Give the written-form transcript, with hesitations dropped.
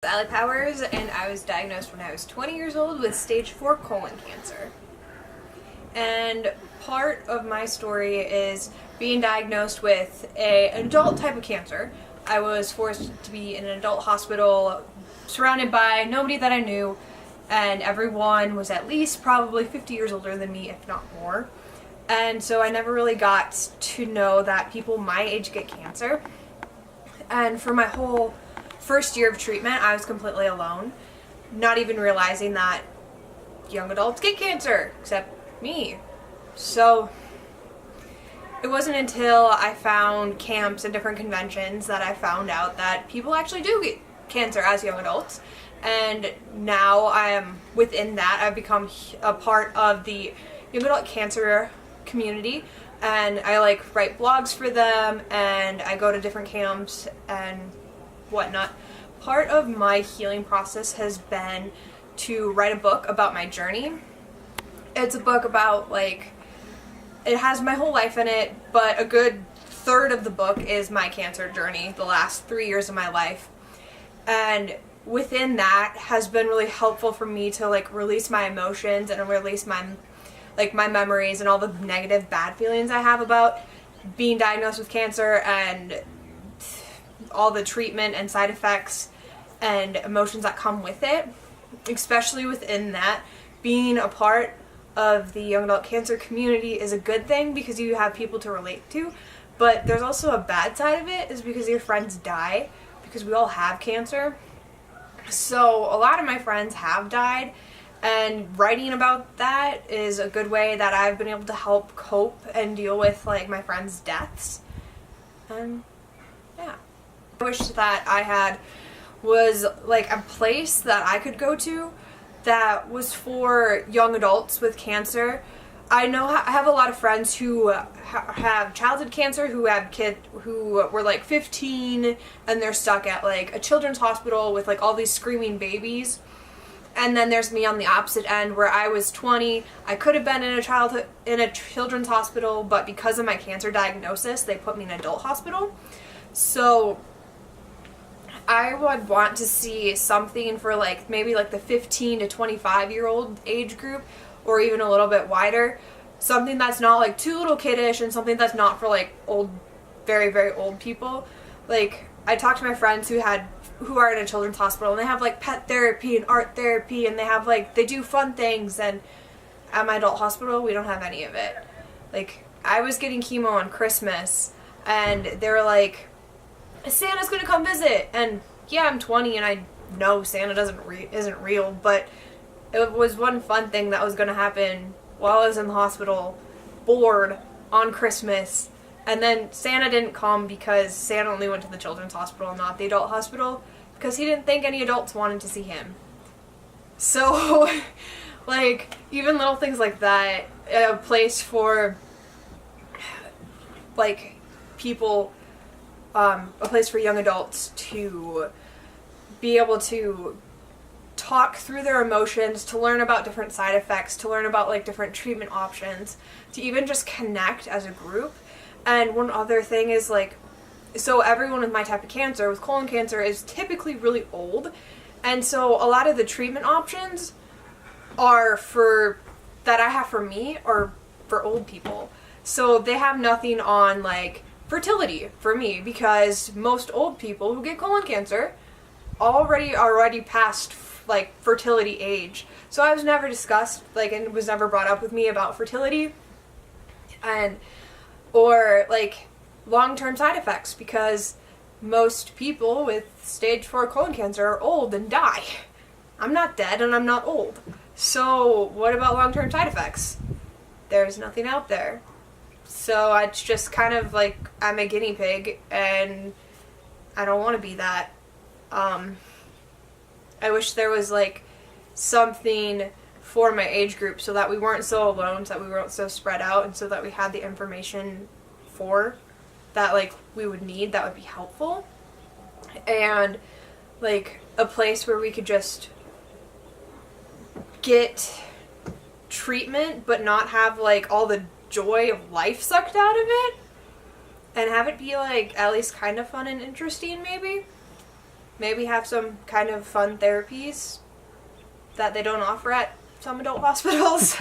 Sally Powers, and I was diagnosed when I was 20 years old with stage 4 colon cancer. And part of my story is being diagnosed with an adult type of cancer. I was forced to be in an adult hospital surrounded by nobody that I knew, and everyone was at least probably 50 years older than me, if not more. And so I never really got to know that people my age get cancer. And for my whole first year of treatment, I was completely alone, not even realizing that young adults get cancer, except me. So it wasn't until I found camps and different conventions that I found out that people actually do get cancer as young adults. And now I am within that. I've become a part of the young adult cancer community, and I write blogs for them, and I go to different camps and whatnot. Part of my healing process has been to write a book about my journey. It's a book about, it has my whole life in it, but a good third of the book is my cancer journey, the last 3 years of my life. And within that has been really helpful for me to release my emotions and release my memories and all the negative bad feelings I have about being diagnosed with cancer and all the treatment and side effects and emotions that come with it. Especially within that, being a part of the young adult cancer community is a good thing because you have people to relate to, but there's also a bad side of it, is because your friends die, because we all have cancer. So a lot of my friends have died, and writing about that is a good way that I've been able to help cope and deal with my friends' deaths. And yeah, I wish that I had was a place that I could go to that was for young adults with cancer. I know I have a lot of friends who have childhood cancer, who have kids who were 15 and they're stuck at a children's hospital with all these screaming babies. And then there's me on the opposite end, where I was 20. I could have been in a children's hospital, but because of my cancer diagnosis, they put me in an adult hospital. So I would want to see something for maybe the 15 to 25 year old age group, or even a little bit wider. Something that's not too little kiddish, and something that's not for old, very, very old people. I talked to my friends who are in a children's hospital, and they have pet therapy and art therapy, and they have they do fun things, and at my adult hospital we don't have any of it. I was getting chemo on Christmas, and they were Santa's gonna come visit, and yeah, I'm 20 and I know Santa isn't real, but it was one fun thing that was gonna happen while I was in the hospital, bored, on Christmas. And then Santa didn't come because Santa only went to the children's hospital, not the adult hospital, because he didn't think any adults wanted to see him. So, even little things like that, a place for, people, a place for young adults to be able to talk through their emotions, to learn about different side effects, to learn about different treatment options, to even just connect as a group. And one other thing is so everyone with my type of cancer, with colon cancer, is typically really old, and so a lot of the treatment options are that I have for me are for old people. So they have nothing on fertility for me, because most old people who get colon cancer already past fertility age. So I was never discussed and it was never brought up with me about fertility or long-term side effects, because most people with stage 4 colon cancer are old and die. I'm not dead and I'm not old. So what about long-term side effects? There's nothing out there. So it's just kind of I'm a guinea pig, and I don't want to be that. I wish there was something for my age group, so that we weren't so alone, so that we weren't so spread out, and so that we had the information for that we would need, that would be helpful. And a place where we could just get treatment but not have all the joy of life sucked out of it, and have it be at least kind of fun and interesting, maybe. maybe have some kind of fun therapies that they don't offer at some adult hospitals.